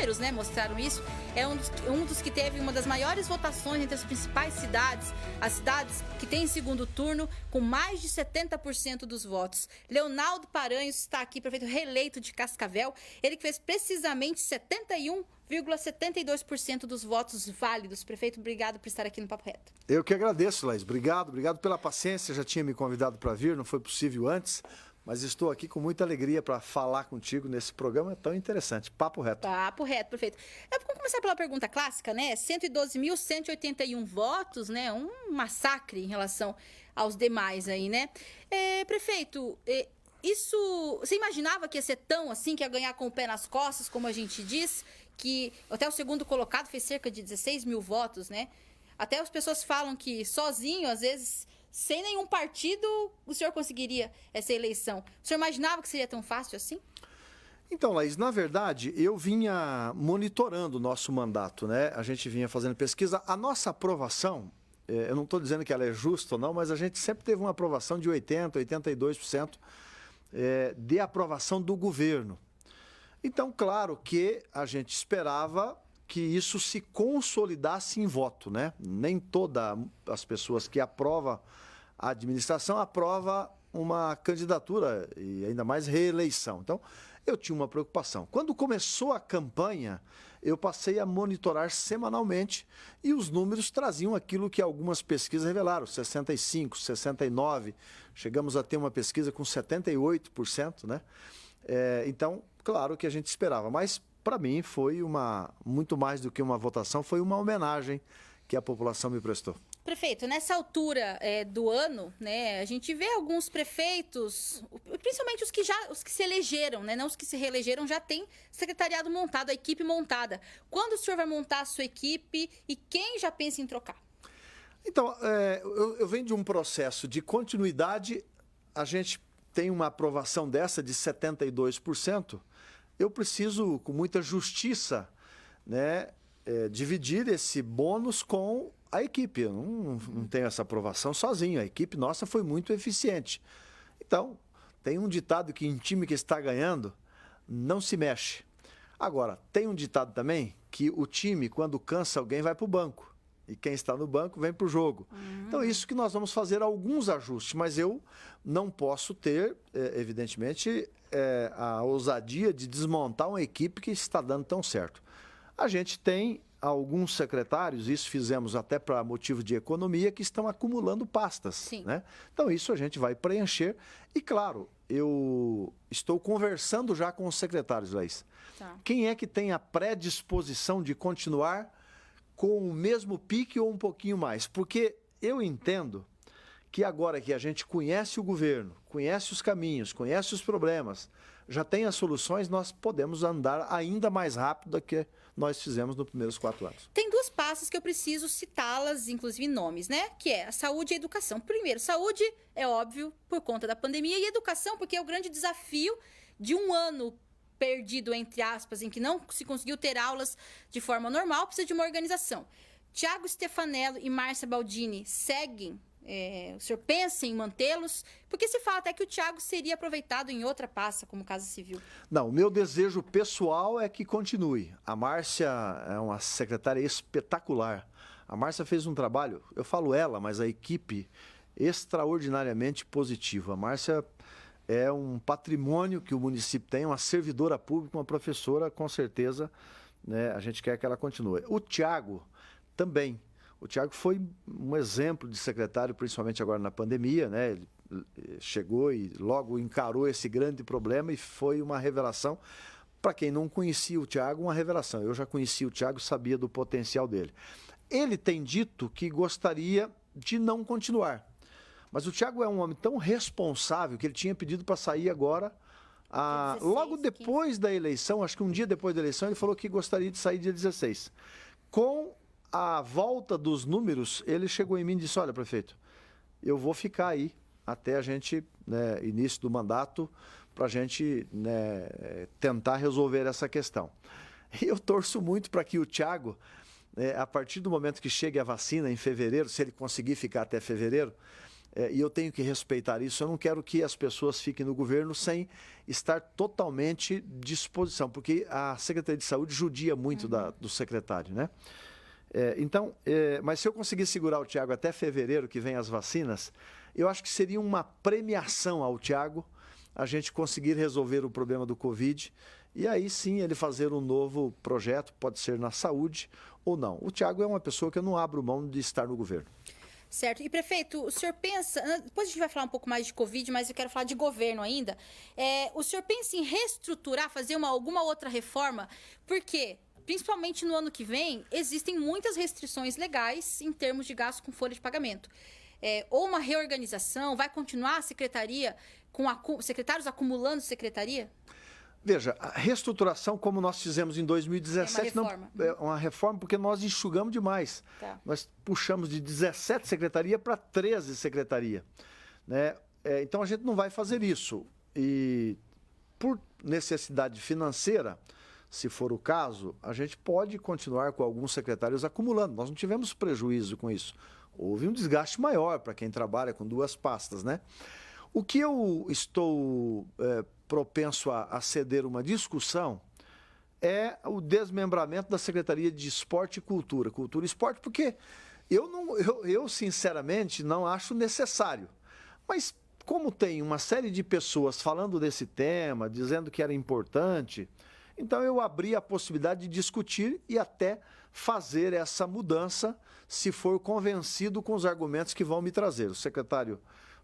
números, né, mostraram isso. É um dos que teve uma das maiores votações entre as principais cidades, as cidades que têm segundo turno, com mais de 70% dos votos. Leonardo Paranhos está aqui, prefeito reeleito de Cascavel. Ele que fez precisamente 71,72% dos votos válidos. Prefeito, obrigado por estar aqui no Papo Reto. Eu que agradeço, Laís. Obrigado pela paciência. Já tinha me convidado para vir, não foi possível antes, mas estou aqui com muita alegria para falar contigo nesse programa tão interessante. Papo Reto. Papo Reto, prefeito. Vamos começar pela pergunta clássica, né? 112.181 votos, né? Um massacre em relação aos demais aí, né? Prefeito, isso, você imaginava que ia ser tão assim, que ia ganhar com o pé nas costas, como a gente diz, que até o segundo colocado fez cerca de 16 mil votos, né? Até as pessoas falam que sozinho, às vezes, sem nenhum partido, o senhor conseguiria essa eleição. O senhor imaginava que seria tão fácil assim? Então, Laís, na verdade, eu vinha monitorando o nosso mandato, né? A gente vinha fazendo pesquisa. A nossa aprovação, eu não estou dizendo que ela é justa ou não, mas a gente sempre teve uma aprovação de 80%, 82% de aprovação do governo. Então, claro que a gente esperava que isso se consolidasse em voto, né? Nem todas as pessoas que aprovam a administração aprova uma candidatura e ainda mais reeleição. Então, eu tinha uma preocupação. Quando começou a campanha, eu passei a monitorar semanalmente e os números traziam aquilo que algumas pesquisas revelaram, 65%, 69%, chegamos a ter uma pesquisa com 78%, né? Então, claro que a gente esperava, mas para mim foi muito mais do que uma votação, foi uma homenagem que a população me prestou. Prefeito, nessa altura do ano, né, a gente vê alguns prefeitos, principalmente os que se elegeram, né, não os que se reelegeram, já tem secretariado montado, a equipe montada. Quando o senhor vai montar a sua equipe e quem já pensa em trocar? Então, eu venho de um processo de continuidade, a gente tem uma aprovação dessa de 72%, eu preciso, com muita justiça, né, dividir esse bônus com a equipe. Eu não tenho essa aprovação sozinho, a equipe nossa foi muito eficiente. Então, tem um ditado que em time que está ganhando, não se mexe. Agora, tem um ditado também que o time, quando cansa alguém, vai para o banco. E quem está no banco vem para o jogo. Então, é isso que nós vamos fazer alguns ajustes, mas eu não posso ter, evidentemente, a ousadia de desmontar uma equipe que está dando tão certo. A gente tem alguns secretários, isso fizemos até para motivo de economia, que estão acumulando pastas. Sim. Né? Então, isso a gente vai preencher. E, claro, eu estou conversando já com os secretários, Laís. Tá. Quem é que tem a predisposição de continuar com o mesmo pique ou um pouquinho mais? Porque eu entendo que agora que a gente conhece o governo, conhece os caminhos, conhece os problemas, já tem as soluções, nós podemos andar ainda mais rápido do que nós fizemos nos primeiros 4 anos. Tem duas pastas que eu preciso citá-las, inclusive nomes, né? Que é a saúde e a educação. Primeiro, saúde, é óbvio, por conta da pandemia, e educação, porque é o grande desafio de um ano perdido, entre aspas, em que não se conseguiu ter aulas de forma normal, precisa de uma organização. Tiago Stefanello e Márcia Baldini seguem? O senhor pensa em mantê-los? Porque se fala até que o Tiago seria aproveitado em outra pasta, como Casa Civil. Não, o meu desejo pessoal é que continue. A Márcia é uma secretária espetacular. A Márcia fez um trabalho, eu falo ela, mas a equipe, extraordinariamente positiva. A Márcia é um patrimônio que o município tem, uma servidora pública, uma professora, com certeza, né, a gente quer que ela continue. O Tiago também. O Tiago foi um exemplo de secretário, principalmente agora na pandemia, né? Ele chegou e logo encarou esse grande problema e foi uma revelação. Para quem não conhecia o Tiago, uma revelação. Eu já conhecia o Tiago, sabia do potencial dele. Ele tem dito que gostaria de não continuar. Mas o Tiago é um homem tão responsável que ele tinha pedido para sair agora, 16, logo depois da eleição, acho que um dia depois da eleição, ele falou que gostaria de sair dia 16. Com a volta dos números, ele chegou em mim e disse: olha, prefeito, eu vou ficar aí até a gente, né, início do mandato, para a gente, né, tentar resolver essa questão. E eu torço muito para que o Tiago, a partir do momento que chegue a vacina em fevereiro, se ele conseguir ficar até fevereiro, e eu tenho que respeitar isso. Eu não quero que as pessoas fiquem no governo sem estar totalmente à disposição, porque a Secretaria de Saúde judia muito do secretário, né? Mas se eu conseguir segurar o Tiago até fevereiro, que vem as vacinas, eu acho que seria uma premiação ao Tiago a gente conseguir resolver o problema do Covid e aí sim ele fazer um novo projeto, pode ser na saúde ou não. O Tiago é uma pessoa que eu não abro mão de estar no governo. Certo. E, prefeito, o senhor pensa... Depois a gente vai falar um pouco mais de Covid, mas eu quero falar de governo ainda. O senhor pensa em reestruturar, fazer alguma outra reforma? Porque, principalmente no ano que vem, existem muitas restrições legais em termos de gasto com folha de pagamento. Ou uma reorganização, vai continuar a secretaria com secretários acumulando secretaria? Veja, a reestruturação, como nós fizemos em 2017, É uma reforma. não é uma reforma porque nós enxugamos demais. Tá. Nós puxamos de 17 secretarias para 13 secretarias. Né? Então, a gente não vai fazer isso. E, por necessidade financeira, se for o caso, a gente pode continuar com alguns secretários acumulando. Nós não tivemos prejuízo com isso. Houve um desgaste maior para quem trabalha com duas pastas, né? O que eu estou propenso a ceder uma discussão é o desmembramento da Secretaria de Esporte e Cultura, Cultura e Esporte, porque eu sinceramente não acho necessário. Mas como tem uma série de pessoas falando desse tema, dizendo que era importante, então eu abri a possibilidade de discutir e até fazer essa mudança se for convencido com os argumentos que vão me trazer. O secretário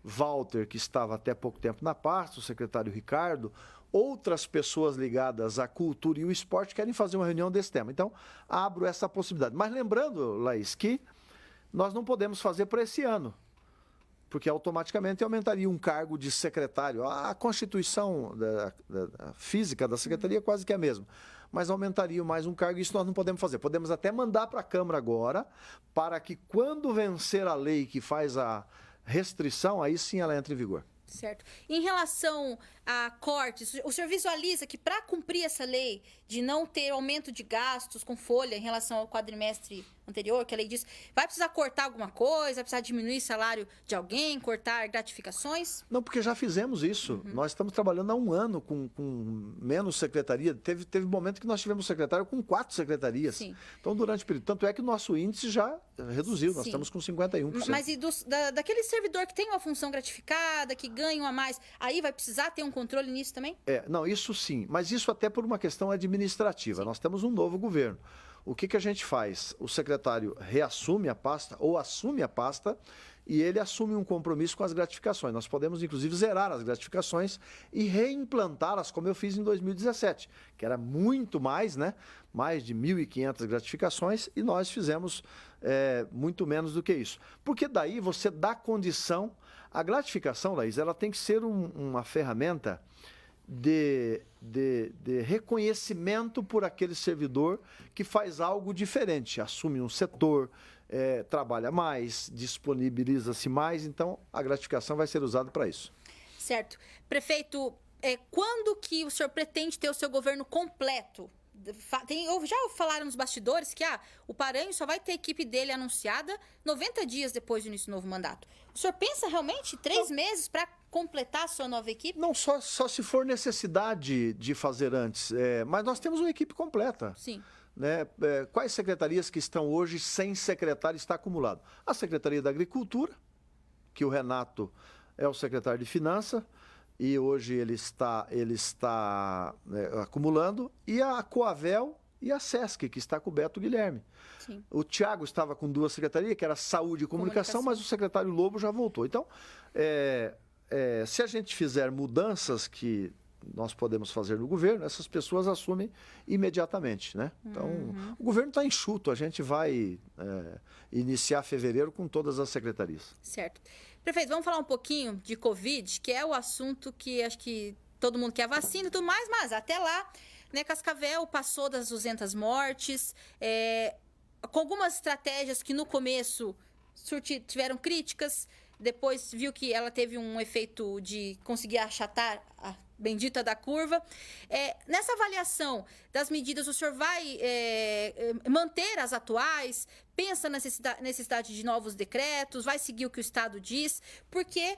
Walter, que estava até pouco tempo na pasta, o secretário Ricardo, outras pessoas ligadas à cultura e o esporte querem fazer uma reunião desse tema. Então, abro essa possibilidade. Mas lembrando, Laís, que nós não podemos fazer para esse ano, porque automaticamente aumentaria um cargo de secretário. A constituição física da secretaria é quase que a mesma, mas aumentaria mais um cargo e isso nós não podemos fazer. Podemos até mandar para a Câmara agora, para que quando vencer a lei que faz a restrição, aí sim ela entra em vigor. Certo. Em relação a cortes, o senhor visualiza que para cumprir essa lei de não ter aumento de gastos com folha em relação ao quadrimestre anterior, que a lei diz, vai precisar cortar alguma coisa, vai precisar diminuir salário de alguém, cortar gratificações? Não, porque já fizemos isso. Nós estamos trabalhando há um ano com menos secretaria. Teve momento que nós tivemos secretário com 4 secretarias. Sim. Então, durante o período. Tanto é que o nosso índice já reduziu. Nós Sim. estamos com 51%. Mas e daquele servidor que tem uma função gratificada, que ganha a mais, aí vai precisar ter um controle nisso também? Não, isso sim. Mas isso até por uma questão administrativa. Sim. Nós temos um novo governo. O que a gente faz? O secretário reassume a pasta ou assume a pasta e ele assume um compromisso com as gratificações. Nós podemos, inclusive, zerar as gratificações e reimplantá-las, como eu fiz em 2017, que era muito mais, né? Mais de 1.500 gratificações e nós fizemos muito menos do que isso. Porque daí você dá condição... A gratificação, Laís, ela tem que ser uma ferramenta de reconhecimento por aquele servidor que faz algo diferente, assume um setor, trabalha mais, disponibiliza-se mais, então a gratificação vai ser usada para isso. Certo. Prefeito, quando que o senhor pretende ter o seu governo completo? Já falaram nos bastidores que o Paranhos só vai ter a equipe dele anunciada 90 dias depois do início do novo mandato. O senhor pensa realmente 3 meses para completar a sua nova equipe? Não, só se for necessidade de fazer antes. Mas nós temos uma equipe completa. Sim. Né? Quais secretarias que estão hoje sem secretário está acumulado? A Secretaria da Agricultura, que o Renato é o secretário de Finanças, e hoje ele está acumulando, e a Coavel e a Sesc, que está com o Beto Guilherme. Sim. O Tiago estava com 2 secretarias, que era Saúde e Comunicação, mas o secretário Lobo já voltou. Então, se a gente fizer mudanças que nós podemos fazer no governo, essas pessoas assumem imediatamente, né? Então, o governo está enxuto, a gente vai iniciar fevereiro com todas as secretarias. Certo. Prefeito, vamos falar um pouquinho de Covid, que é o assunto que acho que todo mundo quer vacina e tudo mais, mas até lá, né, Cascavel passou das 200 mortes, com algumas estratégias que no começo tiveram críticas, depois viu que ela teve um efeito de conseguir achatar, bendita da curva. Nessa avaliação das medidas, o senhor vai manter as atuais? Pensa na necessidade de novos decretos? Vai seguir o que o Estado diz? Porque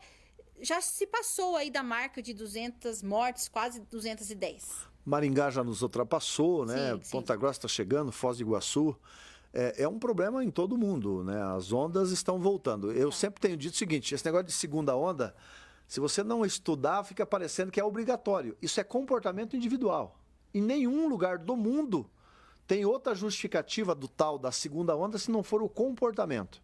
já se passou aí da marca de 200 mortes, quase 210. Maringá já nos ultrapassou, né? Sim. Ponta Grossa está chegando, Foz do Iguaçu. É um problema em todo mundo, né? As ondas estão voltando. Eu sempre tenho dito o seguinte, esse negócio de segunda onda, se você não estudar, fica parecendo que é obrigatório. Isso é comportamento individual. Em nenhum lugar do mundo tem outra justificativa do tal da segunda onda se não for o comportamento.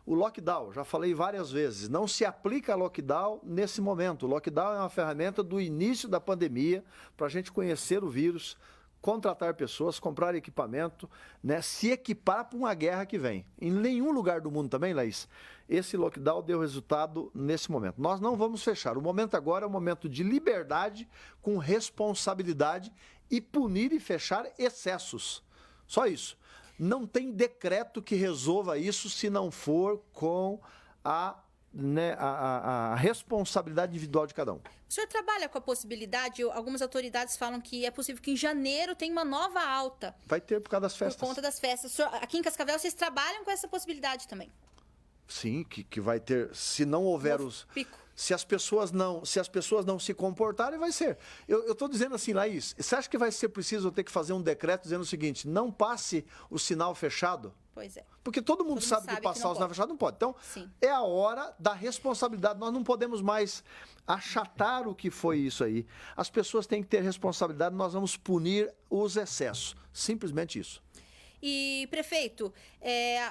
O lockdown, já falei várias vezes, não se aplica lockdown nesse momento. O lockdown é uma ferramenta do início da pandemia para a gente conhecer o vírus, contratar pessoas, comprar equipamento, né, se equipar para uma guerra que vem. Em nenhum lugar do mundo também, Laís, esse lockdown deu resultado nesse momento. Nós não vamos fechar. O momento agora é um momento de liberdade com responsabilidade e punir e fechar excessos. Só isso. Não tem decreto que resolva isso se não for com a responsabilidade individual de cada um. O senhor trabalha com a possibilidade, algumas autoridades falam que é possível que em janeiro tenha uma nova alta. Vai ter por causa das festas. Por conta das festas. Senhor, aqui em Cascavel, vocês trabalham com essa possibilidade também? Sim, que vai ter, se não houver os... Pico. Se as pessoas não se comportarem, vai ser. Eu estou dizendo assim, Laís, você acha que vai ser preciso eu ter que fazer um decreto dizendo o seguinte, não passe o sinal fechado? Pois é. Porque todo mundo sabe que passar o sinal fechado não pode. Então, sim, é a hora da responsabilidade. Nós não podemos mais achatar o que foi isso aí. As pessoas têm que ter responsabilidade, nós vamos punir os excessos. Simplesmente isso. E, prefeito,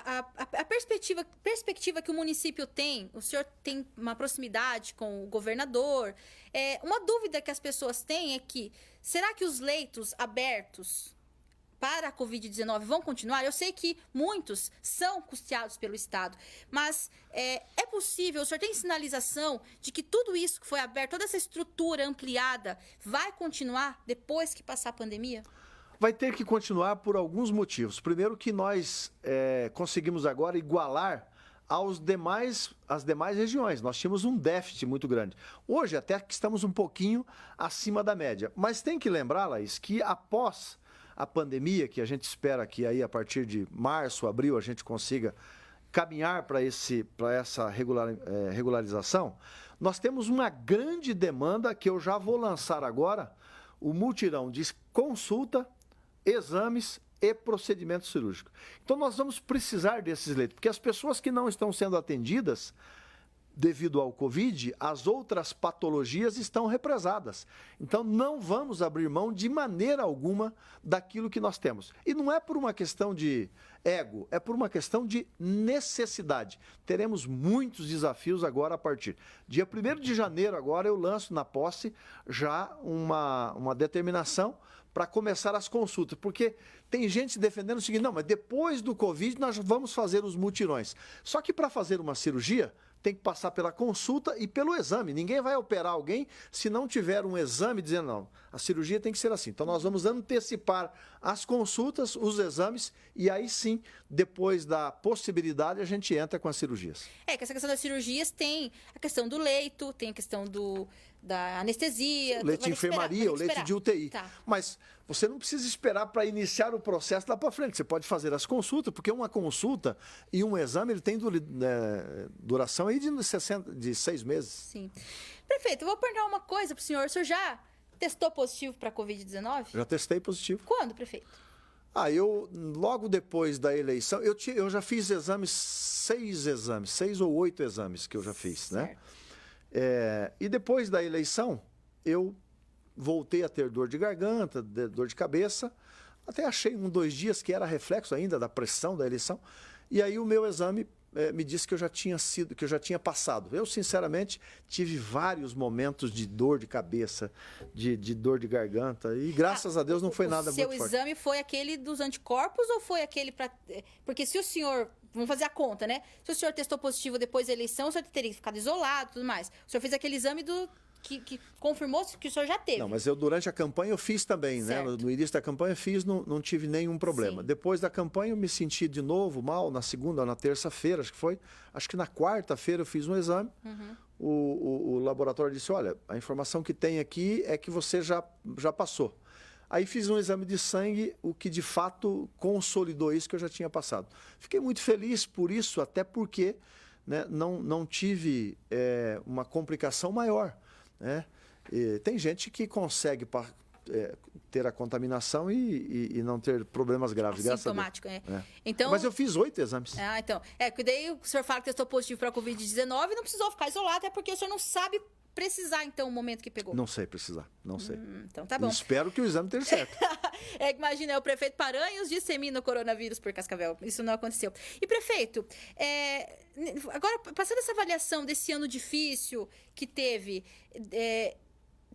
a perspectiva que o município tem, o senhor tem uma proximidade com o governador, uma dúvida que as pessoas têm é que, será que os leitos abertos para a Covid-19 vão continuar? Eu sei que muitos são custeados pelo Estado, mas é possível, o senhor tem sinalização de que tudo isso que foi aberto, toda essa estrutura ampliada, vai continuar depois que passar a pandemia? Vai ter que continuar por alguns motivos. Primeiro que nós conseguimos agora igualar às demais regiões. Nós tínhamos um déficit muito grande. Hoje até que estamos um pouquinho acima da média. Mas tem que lembrar, Laís, que após a pandemia, que a gente espera que aí a partir de março, abril, a gente consiga caminhar para essa regularização, nós temos uma grande demanda que eu já vou lançar agora, o mutirão de consulta, exames e procedimento cirúrgico. Então nós vamos precisar desses leitos, porque as pessoas que não estão sendo atendidas devido ao Covid, as outras patologias estão represadas. Então não vamos abrir mão de maneira alguma daquilo que nós temos. E não é por uma questão de ego, é por uma questão de necessidade. Teremos muitos desafios agora a partir. Dia 1º de janeiro agora eu lanço na posse já uma determinação para começar as consultas, porque tem gente defendendo o seguinte, não, mas depois do Covid nós vamos fazer os mutirões. Só que para fazer uma cirurgia tem que passar pela consulta e pelo exame. Ninguém vai operar alguém se não tiver um exame dizendo, não, a cirurgia tem que ser assim. Então nós vamos antecipar as consultas, os exames, e aí sim, depois da possibilidade, a gente entra com as cirurgias. Que essa questão das cirurgias tem a questão do leito, tem a questão da anestesia. O leite de enfermaria, o leite de UTI. Tá. Mas você não precisa esperar para iniciar o processo lá para frente. Você pode fazer as consultas, porque uma consulta e um exame ele tem duração aí de 6 meses. Sim. Prefeito, eu vou perguntar uma coisa para o senhor. O senhor já testou positivo para a Covid-19? Já testei positivo. Quando, prefeito? Eu, logo depois da eleição, eu já fiz 6 ou 8 exames que eu já fiz, certo, né? E depois da eleição, eu voltei a ter dor de garganta, dor de cabeça. Até achei 2 dias que era reflexo ainda da pressão da eleição. E aí o meu exame me disse que eu já tinha passado. Eu, sinceramente, tive vários momentos de dor de cabeça, de dor de garganta. E graças a Deus não foi nada muito forte. O seu exame foi aquele dos anticorpos ou foi aquele para... Porque se o senhor... Vamos fazer a conta, né? Se o senhor testou positivo depois da eleição, o senhor teria ficado isolado e tudo mais. O senhor fez aquele exame que confirmou que o senhor já teve. Não, mas eu durante a campanha eu fiz também, né? No início da campanha eu fiz, não tive nenhum problema. Sim. Depois da campanha eu me senti de novo mal, na segunda ou na terça-feira, acho que na quarta-feira eu fiz um exame. O laboratório disse, olha, a informação que tem aqui é que você já passou. Aí fiz um exame de sangue, o que de fato consolidou isso que eu já tinha passado. Fiquei muito feliz por isso, até porque, né, não tive uma complicação maior, né? Tem gente que consegue ter a contaminação e não ter problemas graves, graças a Deus. Sintomático, Então, mas eu fiz 8 exames. Então. Que daí o senhor fala que testou positivo para a Covid-19 e não precisou ficar isolado, até porque o senhor não sabe precisar, então, o momento que pegou. Não sei precisar, não sei. Então tá bom. E espero que o exame esteja certo. Imagina, o prefeito Paranhos dissemina o coronavírus por Cascavel. Isso não aconteceu. E, prefeito, agora, passando essa avaliação desse ano difícil que teve,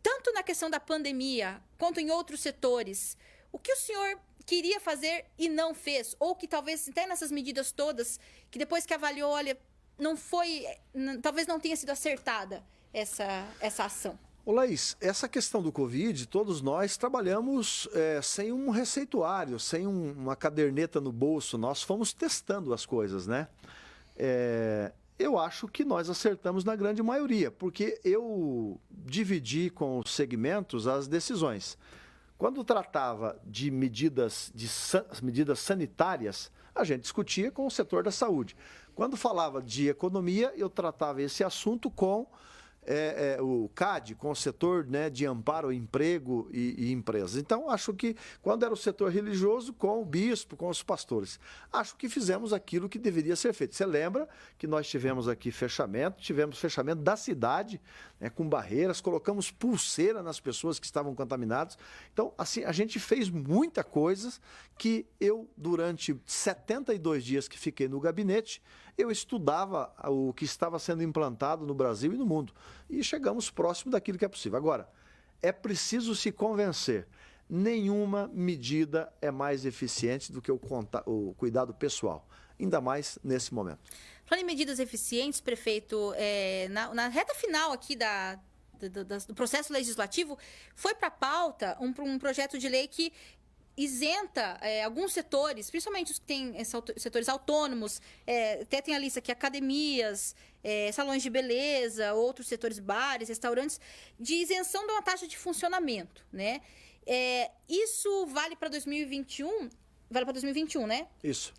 tanto na questão da pandemia, quanto em outros setores, o que o senhor queria fazer e não fez? Ou que talvez, até nessas medidas todas, que depois que avaliou, olha, não foi, talvez não tenha sido acertada essa ação? Ô Laís, essa questão do Covid, todos nós trabalhamos sem um receituário, sem uma caderneta no bolso. Nós fomos testando as coisas, né? Eu acho que nós acertamos na grande maioria, porque eu dividi com os segmentos as decisões. Quando tratava de medidas sanitárias, a gente discutia com o setor da saúde. Quando falava de economia, eu tratava esse assunto com o CAD, com o setor, né, de amparo ao emprego e empresas. Então, acho que quando era o setor religioso, com o bispo, com os pastores. Acho que fizemos aquilo que deveria ser feito. Você lembra que nós tivemos aqui tivemos fechamento da cidade, né, com barreiras, colocamos pulseira nas pessoas que estavam contaminadas. Então, assim, a gente fez muita coisa que eu, durante 72 dias que fiquei no gabinete, eu estudava o que estava sendo implantado no Brasil e no mundo. E chegamos próximo daquilo que é possível. Agora, é preciso se convencer. Nenhuma medida é mais eficiente do que o cuidado pessoal. Ainda mais nesse momento. Falando em medidas eficientes, prefeito, na reta final aqui do processo legislativo, foi para a pauta um projeto de lei que isenta alguns setores, principalmente os que têm setores autônomos, até tem a lista aqui, academias, salões de beleza, outros setores, bares, restaurantes, de isenção de uma taxa de funcionamento, né? Isso vale para 2021? Vale para 2021, né? Isso.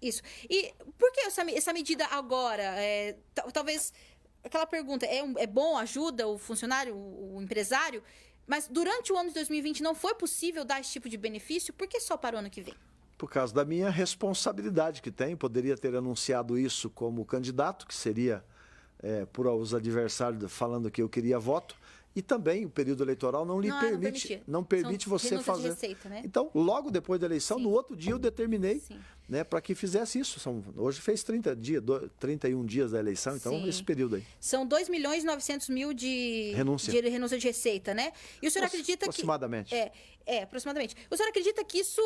E por que essa medida agora? Talvez aquela pergunta, é bom, ajuda o funcionário, o empresário? Mas durante o ano de 2020 não foi possível dar esse tipo de benefício? Por que só para o ano que vem? Por causa da minha responsabilidade que tenho. Poderia ter anunciado isso como candidato, que seria por os adversários falando que eu queria voto. E também o período eleitoral não permite você fazer. De receita, né? Então, logo depois da eleição, Sim. no outro dia eu determinei, né, para que fizesse isso. Hoje fez 31 dias da eleição, então Sim. esse período aí. São 2.900.000 de renúncia de receita, né? E o senhor acredita aproximadamente. que... aproximadamente. O senhor acredita que isso,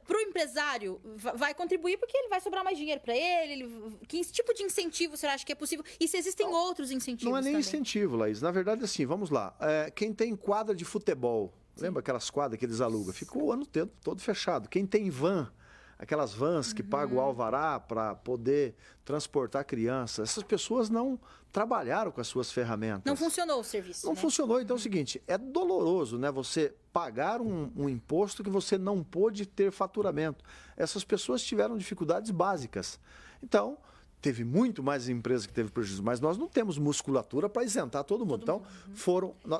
para o empresário, vai contribuir porque ele vai sobrar mais dinheiro para ele? Que tipo de incentivo o senhor acha que é possível? E se existem outros incentivos Não é nem também? incentivo, Laís. Na verdade, assim, vamos lá. Quem tem quadra de futebol, lembra aquelas quadras que eles alugam? Ficou o ano todo fechado. Quem tem van, aquelas vans que pagam o alvará para poder transportar crianças, essas pessoas não trabalharam com as suas ferramentas. Não funcionou o serviço, Não né? funcionou. Então é o seguinte, é doloroso, né, você pagar um imposto que você não pôde ter faturamento. Essas pessoas tiveram dificuldades básicas. Então, teve muito mais empresas que teve prejuízo, mas nós não temos musculatura para isentar todo mundo. Então,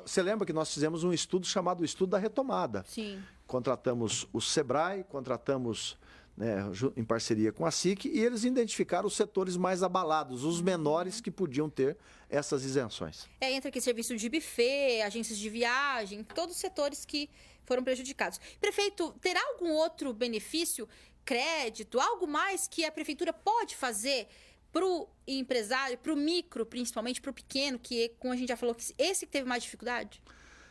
você lembra que nós fizemos um estudo chamado o Estudo da Retomada. Sim. Contratamos o Sebrae, contratamos, né, em parceria com a SIC, e eles identificaram os setores mais abalados, os menores que podiam ter essas isenções. Entra aqui serviço de buffet, agências de viagem, todos os setores que foram prejudicados. Prefeito, terá algum outro benefício, crédito, algo mais que a prefeitura pode fazer para o empresário, para o micro, principalmente, para o pequeno, que, como a gente já falou, esse que teve mais dificuldade?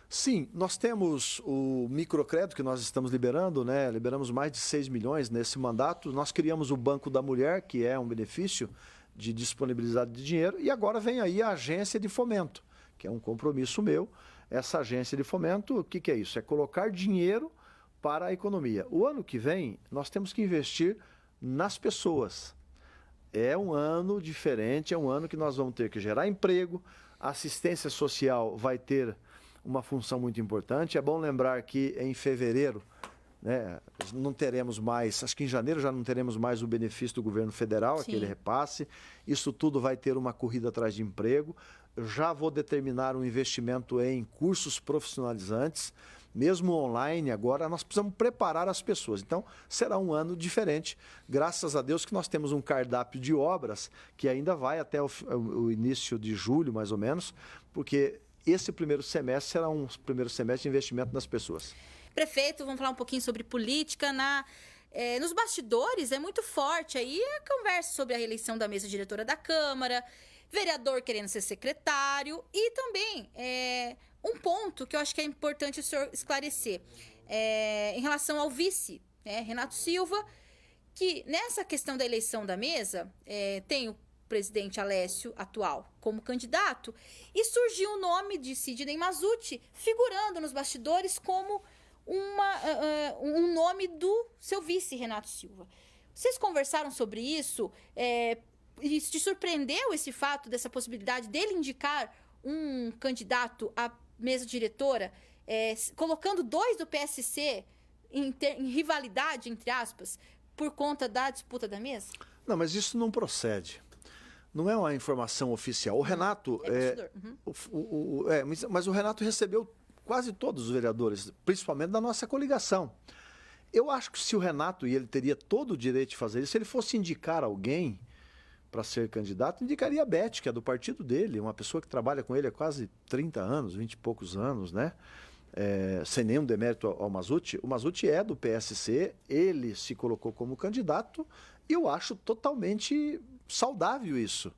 Sim, nós temos o microcrédito que nós estamos liberando, né? Liberamos mais de 6 milhões nesse mandato. Nós criamos o Banco da Mulher, que é um benefício de disponibilidade de dinheiro, e agora vem aí a agência de fomento, que é um compromisso meu. Essa agência de fomento, o que, que é isso? É colocar dinheiro para a economia. O ano que vem, nós temos que investir nas pessoas. É um ano diferente, é um ano que nós vamos ter que gerar emprego, a assistência social vai ter uma função muito importante. É bom lembrar que em fevereiro, né, não teremos mais, acho que em janeiro já não teremos mais o benefício do governo federal, Sim. aquele repasse. Isso tudo vai ter uma corrida atrás de emprego. Eu já vou determinar um investimento em cursos profissionalizantes, mesmo online agora, nós precisamos preparar as pessoas. Então, será um ano diferente, graças a Deus que nós temos um cardápio de obras que ainda vai até o início de julho, mais ou menos, porque esse primeiro semestre será um primeiro semestre de investimento nas pessoas. Prefeito, vamos falar um pouquinho sobre política. Nos bastidores é muito forte aí a conversa sobre a reeleição da mesa diretora da Câmara, vereador querendo ser secretário e também um ponto que eu acho que é importante o senhor esclarecer em relação ao vice, né, Renato Silva, que nessa questão da eleição da mesa tem o presidente Alessio atual como candidato e surgiu o nome de Sidney Mazutti figurando nos bastidores como um nome do seu vice Renato Silva. Vocês conversaram sobre isso? E te surpreendeu esse fato dessa possibilidade dele indicar um candidato à mesa diretora, colocando dois do PSC em rivalidade, entre aspas, por conta da disputa da mesa? Não, mas isso não procede. Não é uma informação oficial. O Renato... mas o Renato recebeu quase todos os vereadores, principalmente da nossa coligação. Eu acho que se o Renato, e ele teria todo o direito de fazer isso, se ele fosse indicar alguém para ser candidato, indicaria a Beth, que é do partido dele, uma pessoa que trabalha com ele há quase 30 anos, 20 e poucos anos, né? Sem nenhum demérito ao Mazutti. O Mazutti é do PSC, ele se colocou como candidato e eu acho totalmente saudável isso.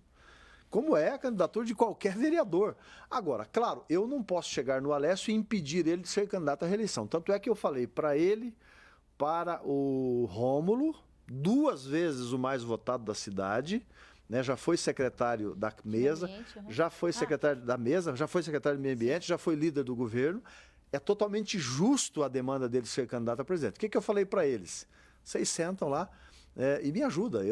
Como é a candidatura de qualquer vereador. Agora, claro, eu não posso chegar no Alessio e impedir ele de ser candidato à reeleição. Tanto é que eu falei para ele, para o Rômulo, 2 vezes o mais votado da cidade, né? Já foi secretário da mesa, já foi secretário da mesa, já foi secretário do meio ambiente, já foi líder do governo. É totalmente justo a demanda dele ser candidato a presidente. O que eu falei para eles? Vocês sentam lá e me ajuda.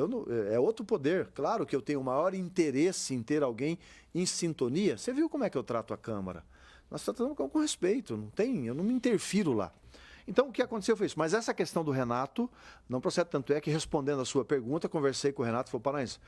É outro poder. Claro que eu tenho o maior interesse em ter alguém em sintonia. Você viu como é que eu trato a Câmara? Nós tratamos com respeito, eu não me interfiro lá. Então, o que aconteceu foi isso. Mas essa questão do Renato não procede, tanto é que, respondendo a sua pergunta, conversei com o Renato e falou, Paranhos,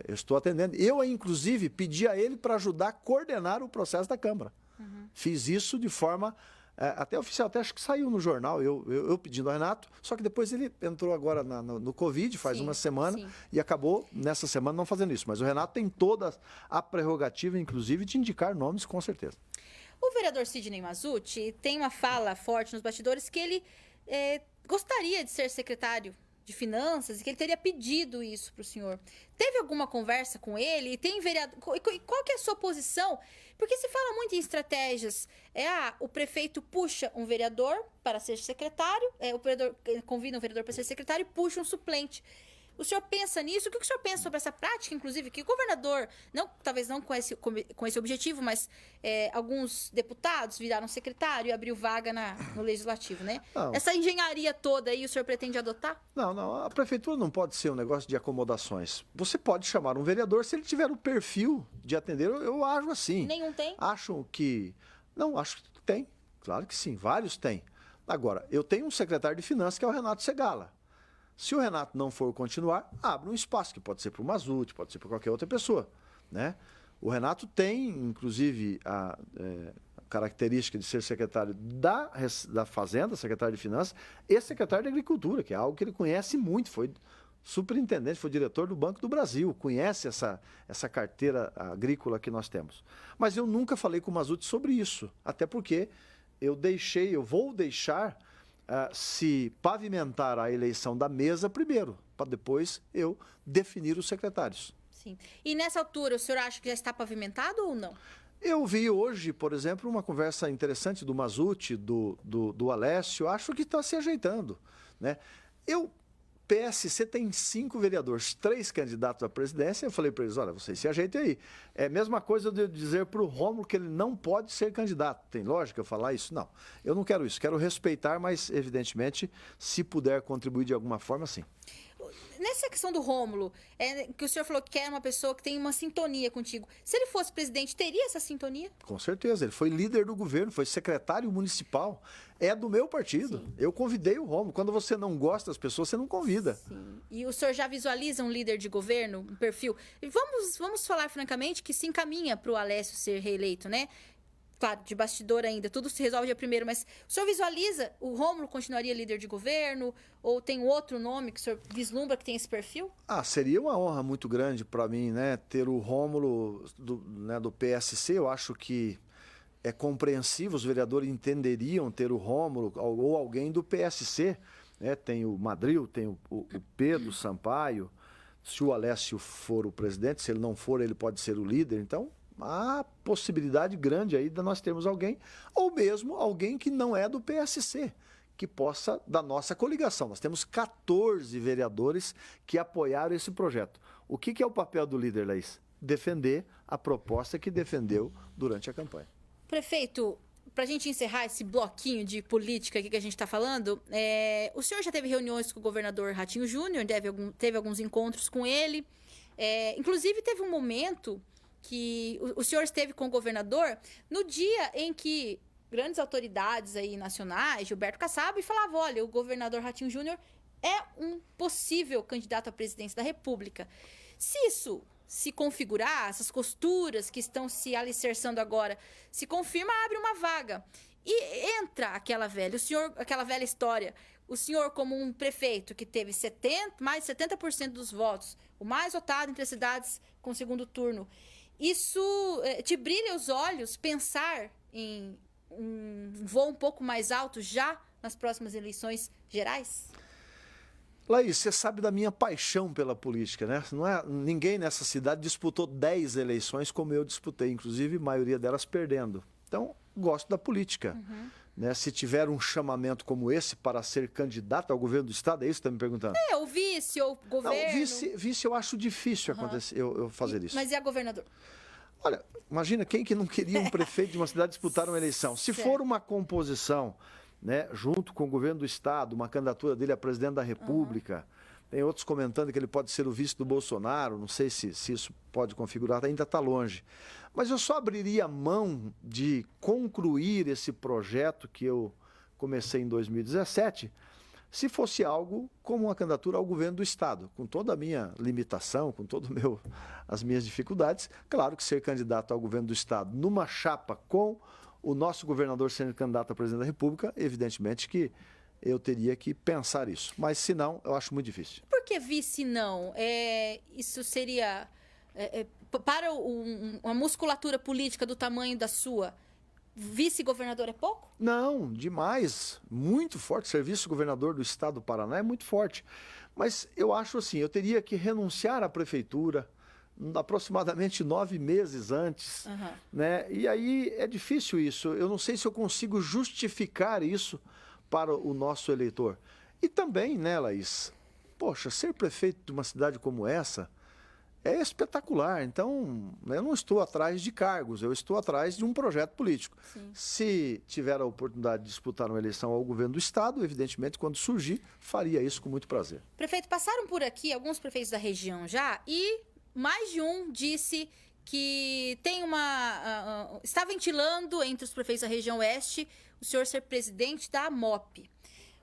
eu estou atendendo. Eu, inclusive, pedi a ele para ajudar a coordenar o processo da Câmara. Uhum. Fiz isso de forma até oficial, até acho que saiu no jornal, eu pedindo ao Renato, só que depois ele entrou agora no Covid, faz uma semana, e acabou, nessa semana, não fazendo isso. Mas o Renato tem toda a prerrogativa, inclusive, de indicar nomes, com certeza. O vereador Sidney Mazutti tem uma fala forte nos bastidores que ele gostaria de ser secretário de Finanças e que ele teria pedido isso para o senhor. Teve alguma conversa com ele? Tem vereador... Qual que é a sua posição? Porque se fala muito em estratégias. O prefeito puxa um vereador para ser secretário, o vereador convida um vereador para ser secretário e puxa um suplente. O senhor pensa nisso? O que o senhor pensa sobre essa prática, inclusive, que o governador, talvez não com esse objetivo, mas alguns deputados viraram secretário e abriu vaga no legislativo, né? Não. Essa engenharia toda aí, o senhor pretende adotar? Não. A prefeitura não pode ser um negócio de acomodações. Você pode chamar um vereador se ele tiver o perfil de atender. Eu acho assim. Nenhum tem? Acham que... Não, acho que tem. Claro que sim, vários têm. Agora, eu tenho um secretário de Finanças que é o Renato Segala. Se o Renato não for continuar, abre um espaço, que pode ser para o Mazutti, pode ser para qualquer outra pessoa, né? O Renato tem, inclusive, a característica de ser secretário da Fazenda, secretário de Finanças, e secretário de Agricultura, que é algo que ele conhece muito, foi superintendente, foi diretor do Banco do Brasil, conhece essa carteira agrícola que nós temos. Mas eu nunca falei com o Mazutti sobre isso, até porque eu vou deixar... se pavimentar a eleição da mesa primeiro, para depois eu definir os secretários. Sim. E nessa altura, o senhor acha que já está pavimentado ou não? Eu vi hoje, por exemplo, uma conversa interessante do Mazutti, do Alessio, acho que está se ajeitando, né? Eu PSC tem 5 vereadores, 3 candidatos à presidência. Eu falei para eles, olha, vocês se ajeitem aí. É a mesma coisa de eu dizer para o Rômulo que ele não pode ser candidato. Tem lógica eu falar isso? Não, eu não quero isso. Quero respeitar, mas, evidentemente, se puder contribuir de alguma forma, sim. Nessa questão do Rômulo, que o senhor falou que é uma pessoa que tem uma sintonia contigo. Se ele fosse presidente, teria essa sintonia? Com certeza. Ele foi líder do governo, foi secretário municipal. É do meu partido. Sim. Eu convidei o Rômulo. Quando você não gosta das pessoas, você não convida. Sim. E o senhor já visualiza um líder de governo, um perfil? Vamos falar francamente que se encaminha para o Alessio ser reeleito, né? Claro, de bastidor ainda, tudo se resolve dia primeiro, mas o senhor visualiza, o Rômulo continuaria líder de governo? Ou tem outro nome que o senhor vislumbra que tem esse perfil? Seria uma honra muito grande para mim, né? Ter o Rômulo do PSC. Eu acho que é compreensível, os vereadores entenderiam ter o Rômulo ou alguém do PSC. Né? Tem o Madril, tem o Pedro Sampaio. Se o Alessio for o presidente, se ele não for, ele pode ser o líder. Então, há possibilidade grande aí de nós termos alguém, ou mesmo alguém que não é do PSC, que possa, da nossa coligação. Nós temos 14 vereadores que apoiaram esse projeto. O que é o papel do líder, Laís? Defender a proposta que defendeu durante a campanha. Prefeito, para a gente encerrar esse bloquinho de política aqui que a gente está falando, o senhor já teve reuniões com o governador Ratinho Júnior, teve alguns encontros com ele, inclusive teve um momento que o senhor esteve com o governador no dia em que grandes autoridades aí nacionais, Gilberto Kassab, falavam, olha, o governador Ratinho Júnior é um possível candidato à presidência da República. Se isso se configurar, essas costuras que estão se alicerçando agora, se confirma, abre uma vaga. E entra aquela velha história. O senhor, como um prefeito que teve mais de 70% dos votos, o mais votado entre as cidades com o segundo turno, isso te brilha os olhos pensar em um voo um pouco mais alto já nas próximas eleições gerais? Laís, você sabe da minha paixão pela política, né? Ninguém nessa cidade disputou 10 eleições como eu disputei, inclusive a maioria delas perdendo. Então, gosto da política. Uhum. Né? Se tiver um chamamento como esse para ser candidato ao governo do estado, é isso que você está me perguntando? O vice ou governo. Não, vice eu acho difícil acontecer, eu fazer isso. Mas e a governador? Olha, imagina quem que não queria um prefeito de uma cidade disputar uma eleição. Se for uma composição, né, junto com o governo do estado, uma candidatura dele a presidente da República, tem outros comentando que ele pode ser o vice do Bolsonaro, não sei se isso pode configurar, ainda está longe. Mas eu só abriria mão de concluir esse projeto que eu comecei em 2017, se fosse algo como uma candidatura ao governo do estado, com toda a minha limitação, com todas as minhas dificuldades. Claro que ser candidato ao governo do estado numa chapa com o nosso governador sendo candidato a presidente da República, evidentemente que eu teria que pensar isso. Mas, se não, eu acho muito difícil. Por que vice não? Isso seria... para uma musculatura política do tamanho da sua, vice-governador é pouco? Não, demais. Muito forte. O serviço governador do estado do Paraná é muito forte. Mas eu acho assim, eu teria que renunciar à prefeitura aproximadamente 9 meses antes. Uhum. Né? E aí é difícil isso. Eu não sei se eu consigo justificar isso para o nosso eleitor. E também, né, Laís? Poxa, ser prefeito de uma cidade como essa é espetacular. Então, eu não estou atrás de cargos, eu estou atrás de um projeto político. Sim. Se tiver a oportunidade de disputar uma eleição ao governo do estado, evidentemente, quando surgir, faria isso com muito prazer. Prefeito, passaram por aqui alguns prefeitos da região já e mais de um disse que tem está ventilando entre os prefeitos da região oeste o senhor ser presidente da AMOP.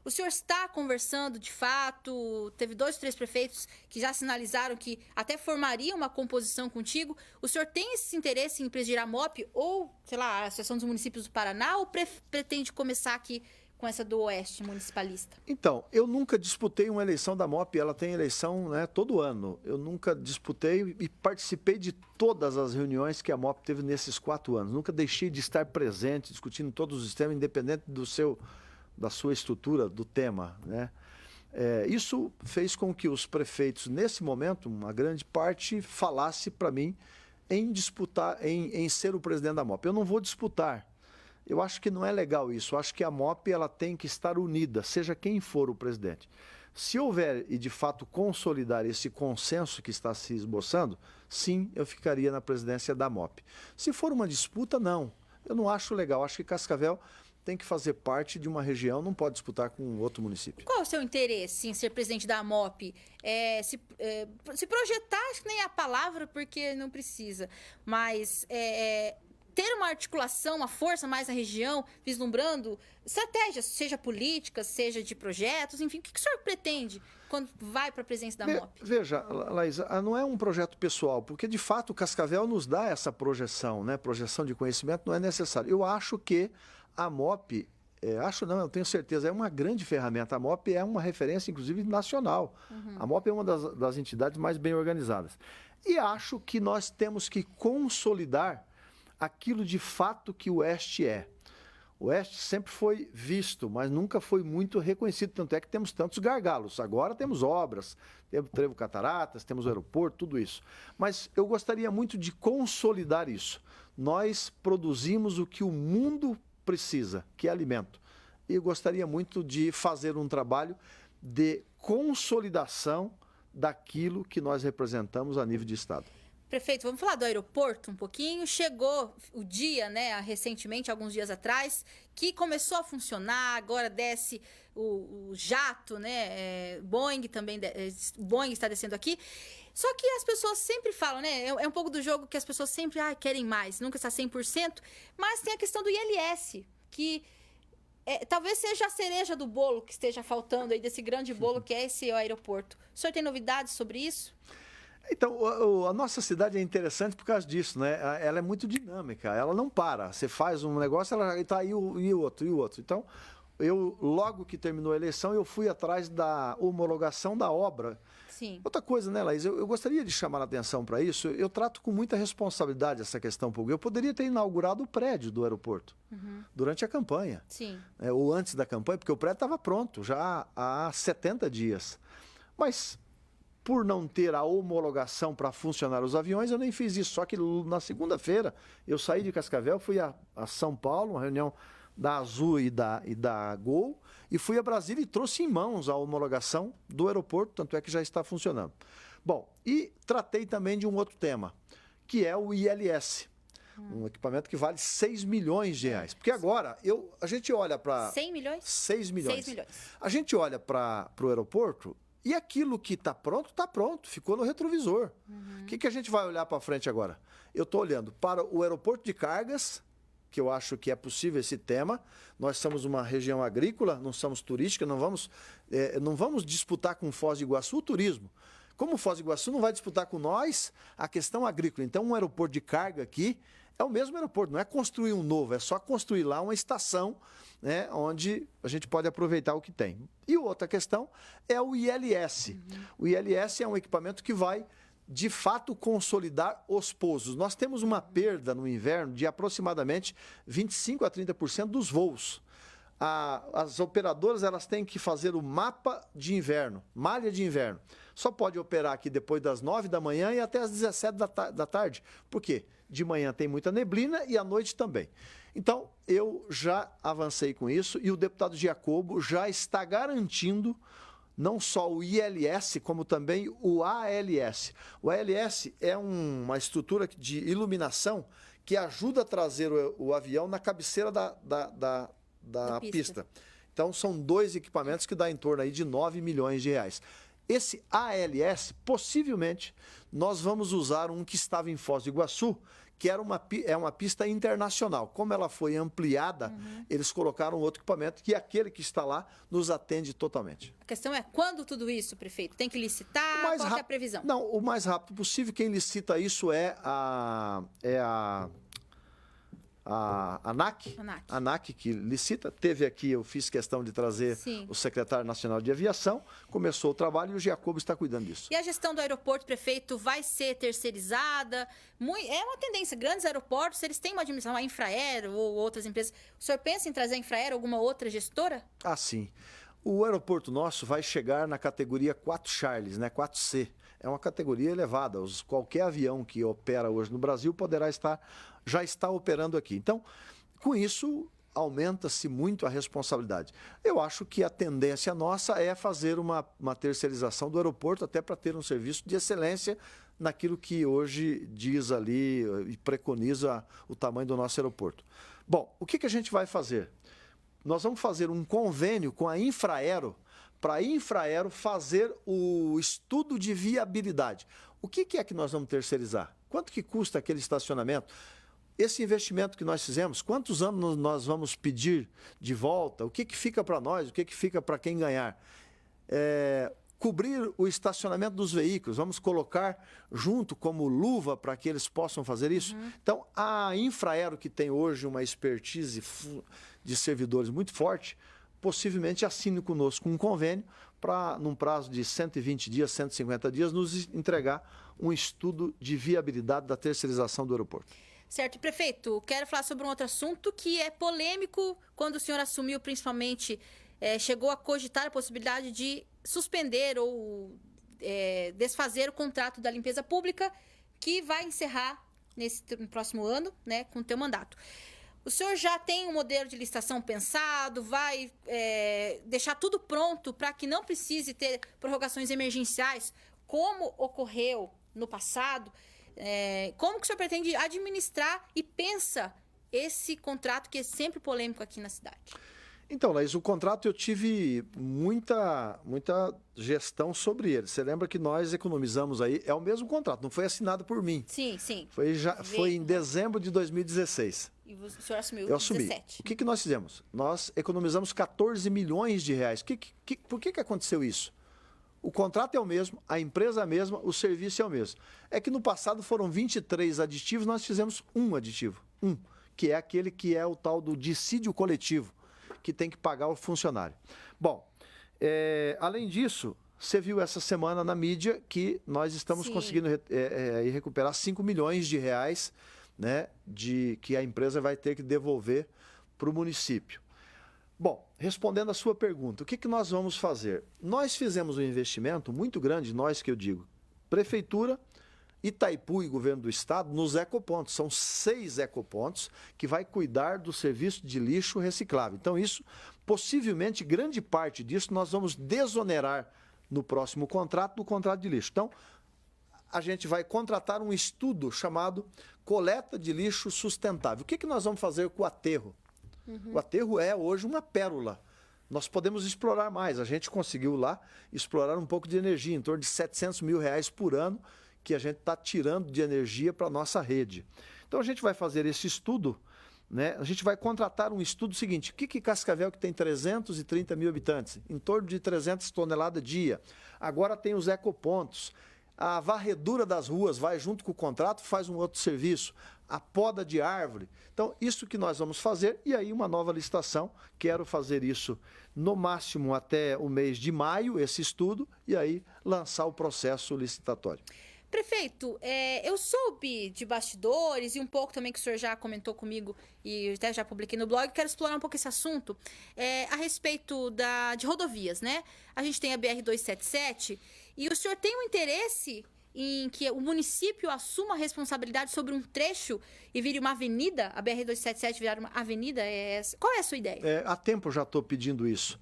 O senhor está conversando de fato? Teve 2 ou 3 prefeitos que já sinalizaram que até formariam uma composição contigo. O senhor tem esse interesse em presidir a AMOP ou, sei lá, a Associação dos Municípios do Paraná ou pretende começar aqui com essa do Oeste municipalista? Então, eu nunca disputei uma eleição da MOP, ela tem eleição, né, todo ano. Eu nunca disputei e participei de todas as reuniões que a MOP teve nesses 4 anos. Nunca deixei de estar presente, discutindo todos os temas, independente da sua estrutura, do tema. Né? Isso fez com que os prefeitos, nesse momento, uma grande parte, falasse para mim em disputar, em ser o presidente da MOP. Eu não vou disputar. Eu acho que não é legal isso. Eu acho que a MOP ela tem que estar unida, seja quem for o presidente. Se houver e de fato consolidar esse consenso que está se esboçando, sim, eu ficaria na presidência da MOP. Se for uma disputa, não. Eu não acho legal. Acho que Cascavel tem que fazer parte de uma região, não pode disputar com outro município. Qual é o seu interesse em ser presidente da MOP? Se projetar, acho que nem é a palavra, porque não precisa, mas ter uma articulação, uma força mais na região, vislumbrando estratégias, seja políticas, seja de projetos, enfim, o que o senhor pretende quando vai para a presidência da MOP? Veja, Laísa, não é um projeto pessoal, porque de fato o Cascavel nos dá essa projeção, né? Projeção de conhecimento não é necessário. Eu acho que a MOP, eu tenho certeza, é uma grande ferramenta. A MOP é uma referência, inclusive, nacional. A MOP é uma das entidades mais bem organizadas. E acho que nós temos que consolidar aquilo de fato que o Oeste é. O Oeste sempre foi visto, mas nunca foi muito reconhecido, tanto é que temos tantos gargalos. Agora temos obras, temos Trevo Cataratas, temos o aeroporto, tudo isso. Mas eu gostaria muito de consolidar isso. Nós produzimos o que o mundo precisa, que é alimento. E eu gostaria muito de fazer um trabalho de consolidação daquilo que nós representamos a nível de Estado. Prefeito, vamos falar do aeroporto um pouquinho. Chegou o dia, né, recentemente, alguns dias atrás, que começou a funcionar, agora desce o jato, né, Boeing também, Boeing está descendo aqui. Só que as pessoas sempre falam, né, é um pouco do jogo que as pessoas sempre querem mais, nunca está 100%, mas tem a questão do ILS, que talvez seja a cereja do bolo que esteja faltando aí, desse grande bolo que é esse aeroporto. O senhor tem novidades sobre isso? Então, a nossa cidade é interessante por causa disso, né? Ela é muito dinâmica, ela não para. Você faz um negócio, ela está aí e o outro. Então, logo que terminou a eleição, eu fui atrás da homologação da obra. Sim. Outra coisa, né, Laís? Eu gostaria de chamar a atenção para isso. Eu trato com muita responsabilidade essa questão pública. Eu poderia ter inaugurado o prédio do aeroporto durante a campanha. Sim. Ou antes da campanha, porque o prédio estava pronto já há 70 dias. Mas por não ter a homologação para funcionar os aviões, eu nem fiz isso. Só que na segunda-feira eu saí de Cascavel, fui a São Paulo, uma reunião da Azul e da Gol, e fui a Brasília e trouxe em mãos a homologação do aeroporto, tanto é que já está funcionando. Bom, e tratei também de um outro tema, que é o ILS. Um equipamento que vale 6 milhões de reais. Porque agora, a gente olha para... 100 milhões? 6 milhões. 6 milhões. A gente olha para o aeroporto e aquilo que está pronto, ficou no retrovisor. O que a gente vai olhar para frente agora? Eu estou olhando para o aeroporto de cargas, que eu acho que é possível esse tema. Nós somos uma região agrícola, não somos turística, não vamos disputar com Foz do Iguaçu o turismo. Como Foz do Iguaçu não vai disputar com nós a questão agrícola. Então, um aeroporto de carga aqui é o mesmo aeroporto, não é construir um novo, é só construir lá uma estação, né, onde a gente pode aproveitar o que tem. E outra questão é o ILS. O ILS é um equipamento que vai, de fato, consolidar os pousos. Nós temos uma perda no inverno de aproximadamente 25% a 30% dos voos. As operadoras elas têm que fazer o mapa de inverno, malha de inverno. Só pode operar aqui depois das 9 da manhã e até as 17 da tarde. Por quê? De manhã tem muita neblina e à noite também. Então, eu já avancei com isso e o deputado Giacobo já está garantindo não só o ILS, como também o ALS. O ALS é uma estrutura de iluminação que ajuda a trazer o avião na cabeceira da pista. Então, são 2 equipamentos que dá em torno aí de 9 milhões de reais. Esse ALS, possivelmente, nós vamos usar um que estava em Foz do Iguaçu, que é uma pista internacional. Como ela foi ampliada, eles colocaram outro equipamento, que aquele que está lá nos atende totalmente. A questão é quando tudo isso, prefeito? Tem que licitar? Qual é a previsão? Não, o mais rápido possível. Quem licita isso é a ANAC. A ANAC que licita. Teve aqui, eu fiz questão de trazer o secretário nacional de aviação, começou o trabalho e o Giacobo está cuidando disso. E a gestão do aeroporto, prefeito, vai ser terceirizada? É uma tendência, grandes aeroportos, eles têm uma administração, a Infraero ou outras empresas. O senhor pensa em trazer a Infraero, alguma outra gestora? Ah, sim. O aeroporto nosso vai chegar na categoria 4 Charles, né? 4C. É uma categoria elevada. Qualquer avião que opera hoje no Brasil já está operando aqui. Então, com isso, aumenta-se muito a responsabilidade. Eu acho que a tendência nossa é fazer uma terceirização do aeroporto, até para ter um serviço de excelência naquilo que hoje diz ali e preconiza o tamanho do nosso aeroporto. Bom, o que a gente vai fazer? Nós vamos fazer um convênio com a Infraero, para a Infraero fazer o estudo de viabilidade. O que é que nós vamos terceirizar? Quanto que custa aquele estacionamento? Esse investimento que nós fizemos, quantos anos nós vamos pedir de volta? O que fica para nós? O que fica para quem ganhar? Cobrir o estacionamento dos veículos, vamos colocar junto como luva para que eles possam fazer isso? Então, a Infraero, que tem hoje uma expertise de servidores muito forte, possivelmente assine conosco um convênio para, num prazo de 120 dias, 150 dias, nos entregar um estudo de viabilidade da terceirização do aeroporto. Certo. Prefeito, quero falar sobre um outro assunto que é polêmico quando o senhor assumiu, principalmente, chegou a cogitar a possibilidade de suspender ou desfazer o contrato da limpeza pública que vai encerrar no próximo ano, né, com o teu mandato. O senhor já tem um modelo de licitação pensado, vai deixar tudo pronto para que não precise ter prorrogações emergenciais, como ocorreu no passado? Como que o senhor pretende administrar e pensa esse contrato que é sempre polêmico aqui na cidade? Então, Laís, o contrato eu tive muita gestão sobre ele. Você lembra que nós economizamos aí, é o mesmo contrato, não foi assinado por mim. Sim, sim. Foi em dezembro de 2016. E o senhor assumiu Eu assumi. 17. O que nós fizemos? Nós economizamos 14 milhões de reais. Por que aconteceu isso? O contrato é o mesmo, a empresa é a mesma, o serviço é o mesmo. É que no passado foram 23 aditivos, nós fizemos um aditivo. Que é aquele que é o tal do dissídio coletivo, que tem que pagar o funcionário. Bom, além disso, você viu essa semana na mídia que nós estamos conseguindo recuperar 5 milhões de reais, né, que a empresa vai ter que devolver para o município. Bom, respondendo a sua pergunta, o que nós vamos fazer? Nós fizemos um investimento muito grande, nós que eu digo, Prefeitura, Itaipu e Governo do Estado, nos ecopontos. São 6 ecopontos que vai cuidar do serviço de lixo reciclável. Então, isso, possivelmente, grande parte disso nós vamos desonerar no próximo contrato, do contrato de lixo. Então, a gente vai contratar um estudo chamado Coleta de Lixo Sustentável. O que nós vamos fazer com o aterro? O aterro é hoje uma pérola. Nós podemos explorar mais. A gente conseguiu lá explorar um pouco de energia, em torno de 700 mil reais por ano, que a gente está tirando de energia para a nossa rede. Então, a gente vai fazer esse estudo, né? A gente vai contratar um estudo seguinte: o que Cascavel, que tem 330 mil habitantes, em torno de 300 toneladas dia, agora tem os ecopontos. A varredura das ruas vai junto com o contrato, faz um outro serviço. A poda de árvore. Então, isso que nós vamos fazer, e aí uma nova licitação. Quero fazer isso no máximo até o mês de maio, esse estudo, e aí lançar o processo licitatório. Prefeito, eu soube de bastidores e um pouco também que o senhor já comentou comigo e até já publiquei no blog, quero explorar um pouco esse assunto a respeito de rodovias, né? A gente tem a BR-277 e o senhor tem um interesse em que o município assuma a responsabilidade sobre um trecho e vire uma avenida, a BR-277 virar uma avenida? Qual é a sua ideia? Há tempo eu já estou pedindo isso.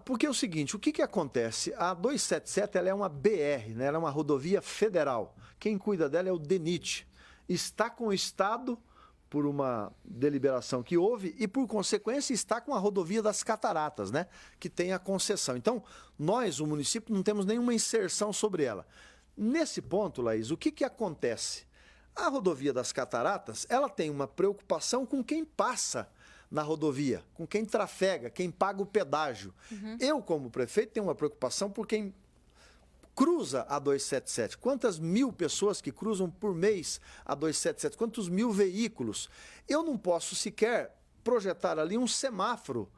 Porque é o seguinte, o que acontece? A 277 ela é uma BR, né? Ela é uma rodovia federal. Quem cuida dela é o DENIT. Está com o Estado por uma deliberação que houve e, por consequência, está com a rodovia das Cataratas, né? Que tem a concessão. Então, nós, o município, não temos nenhuma inserção sobre ela. Nesse ponto, Laís, o que acontece? A rodovia das Cataratas, ela tem uma preocupação com quem passa na rodovia, com quem trafega, quem paga o pedágio. Eu, como prefeito, tenho uma preocupação por quem cruza a 277. Quantas mil pessoas que cruzam por mês a 277? Quantos mil veículos? Eu não posso sequer projetar ali um semáforo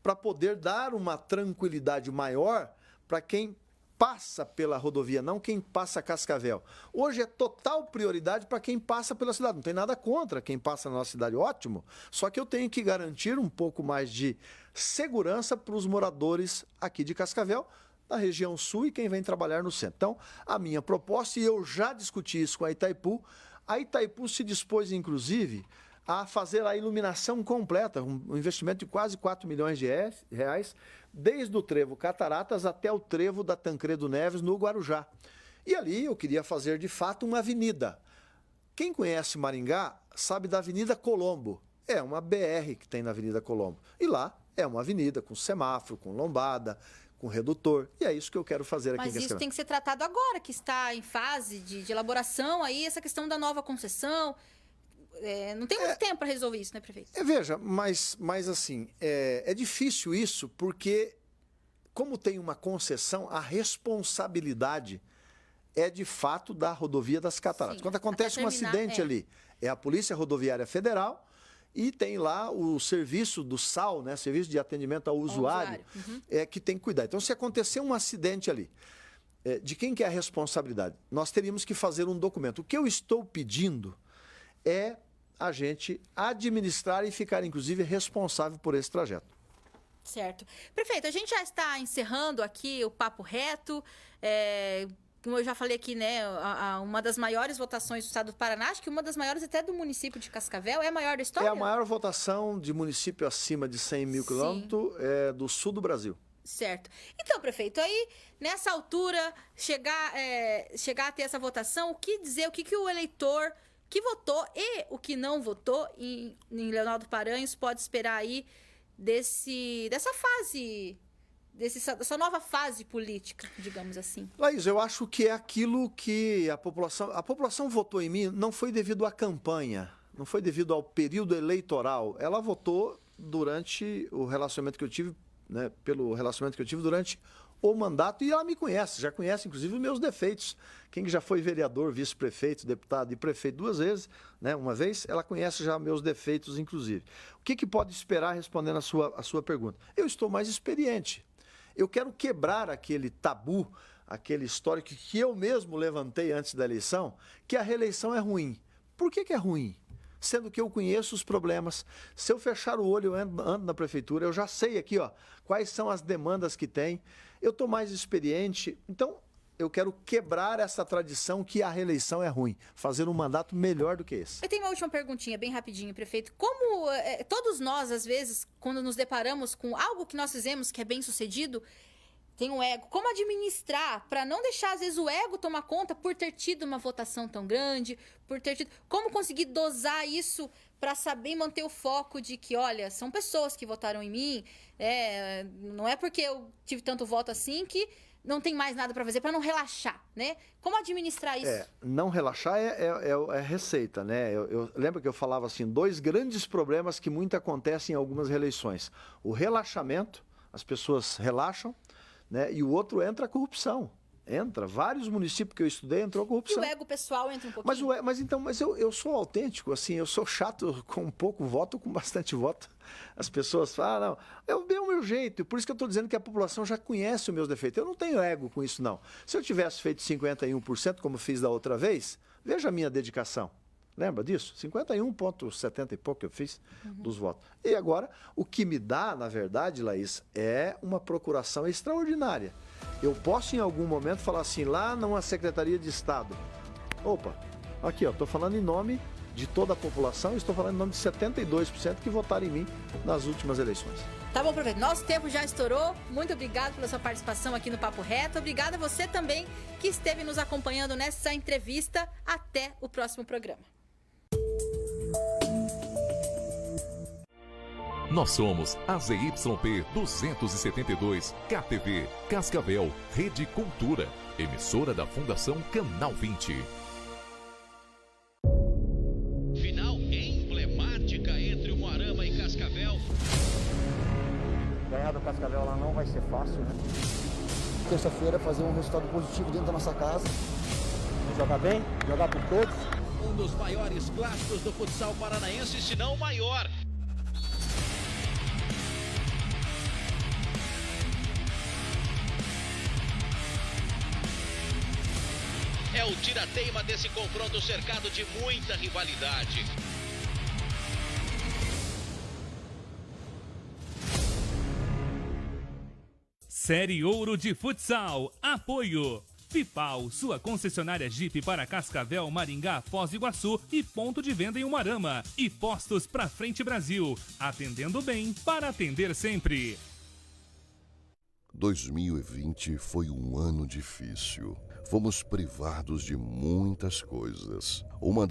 para poder dar uma tranquilidade maior para quem passa pela rodovia, não quem passa Cascavel. Hoje é total prioridade para quem passa pela cidade. Não tem nada contra quem passa na nossa cidade, ótimo. Só que eu tenho que garantir um pouco mais de segurança para os moradores aqui de Cascavel, da região sul e quem vem trabalhar no centro. Então, a minha proposta, e eu já discuti isso com a Itaipu se dispôs, inclusive, a fazer a iluminação completa, um investimento de quase 4 milhões de reais, desde o trevo Cataratas até o trevo da Tancredo Neves, no Guarujá. E ali eu queria fazer, de fato, uma avenida. Quem conhece Maringá sabe da Avenida Colombo. É uma BR que tem na Avenida Colombo. E lá é uma avenida com semáforo, com lombada, com redutor. E é isso que eu quero fazer aqui em Cascavel. Mas isso tem que ser tratado agora, que está em fase de elaboração aí, essa questão da nova concessão. Não tem muito tempo para resolver isso, né, prefeito? Veja, mas assim, é difícil isso porque, como tem uma concessão, a responsabilidade é de fato da rodovia das Cataratas. Sim, quando acontece um acidente ali, é a Polícia Rodoviária Federal e tem lá o serviço do SAL, né, Serviço de Atendimento ao Usuário, que tem que cuidar. Então, se acontecer um acidente ali, de quem que é a responsabilidade? Nós teríamos que fazer um documento. O que eu estou pedindo é a gente administrar e ficar, inclusive, responsável por esse trajeto. Certo. Prefeito, a gente já está encerrando aqui o Papo Reto. Como eu já falei aqui, né, uma das maiores votações do estado do Paraná, acho que uma das maiores até do município de Cascavel, é a maior da história? É a maior votação de município acima de 100 mil quilômetros do sul do Brasil. Certo. Então, prefeito, aí, nessa altura, chegar a ter essa votação, o que dizer, o que o eleitor que votou e o que não votou em Leonardo Paranhos pode esperar aí dessa nova fase política, digamos assim? Laís, eu acho que é aquilo que a população votou em mim, não foi devido à campanha, não foi devido ao período eleitoral. Ela votou durante o relacionamento que eu tive, né, pelo relacionamento que eu tive durante o mandato, e ela me conhece, já conhece inclusive os meus defeitos. Quem já foi vereador, vice-prefeito, deputado e prefeito 2 vezes, né, uma vez, ela conhece já meus defeitos, inclusive. O que pode esperar respondendo a sua pergunta? Eu estou mais experiente. Eu quero quebrar aquele tabu, aquele histórico que eu mesmo levantei antes da eleição, que a reeleição é ruim. Por que é ruim? Sendo que eu conheço os problemas. Se eu fechar o olho, eu ando na prefeitura, eu já sei aqui, quais são as demandas que tem. Eu estou mais experiente, então eu quero quebrar essa tradição que a reeleição é ruim, fazer um mandato melhor do que esse. Eu tenho uma última perguntinha, bem rapidinho, prefeito. Como todos nós, às vezes, quando nos deparamos com algo que nós fizemos que é bem sucedido, tem um ego. Como administrar para não deixar, às vezes, o ego tomar conta por ter tido uma votação tão grande, Como conseguir dosar isso para saber manter o foco de que, olha, são pessoas que votaram em mim, não é porque eu tive tanto voto assim que não tem mais nada para fazer, para não relaxar, né? Como administrar isso? Não relaxar é receita, né? Eu lembro que eu falava assim, 2 grandes problemas que muito acontecem em algumas reeleições. O relaxamento, as pessoas relaxam, né? E o outro entra a corrupção. Vários municípios que eu estudei entrou a corrupção. E o ego pessoal entra um pouquinho. Mas eu sou autêntico, assim, eu sou chato com pouco voto, com bastante voto. As pessoas falam, é o meu jeito, por isso que eu estou dizendo que a população já conhece os meus defeitos. Eu não tenho ego com isso, não. Se eu tivesse feito 51%, como fiz da outra vez, veja a minha dedicação. Lembra disso? 51,70 e pouco que eu fiz dos votos. E agora, o que me dá, na verdade, Laís, é uma procuração extraordinária. Eu posso, em algum momento, falar assim, lá numa Secretaria de Estado. Opa, aqui, estou falando em nome de toda a população, estou falando em nome de 72% que votaram em mim nas últimas eleições. Tá bom, prefeito. Nosso tempo já estourou. Muito obrigado pela sua participação aqui no Papo Reto. Obrigada a você também que esteve nos acompanhando nessa entrevista. Até o próximo programa. Nós somos a ZYP 272, KTV, Cascavel, Rede Cultura, emissora da Fundação Canal 20. Final emblemática entre o Moarama e Cascavel. Ganhar do Cascavel lá não vai ser fácil, né? Terça-feira fazer um resultado positivo dentro da nossa casa. Jogar bem, jogar por todos. Um dos maiores clássicos do futsal paranaense, se não o maior. É o tira-teima desse confronto cercado de muita rivalidade. Série Ouro de Futsal. Apoio Pipau, sua concessionária Jeep para Cascavel, Maringá, Foz do Iguaçu e ponto de venda em Umuarama. E Postos Pra Frente Brasil, atendendo bem para atender sempre. 2020 foi um ano difícil. Fomos privados de muitas coisas. Uma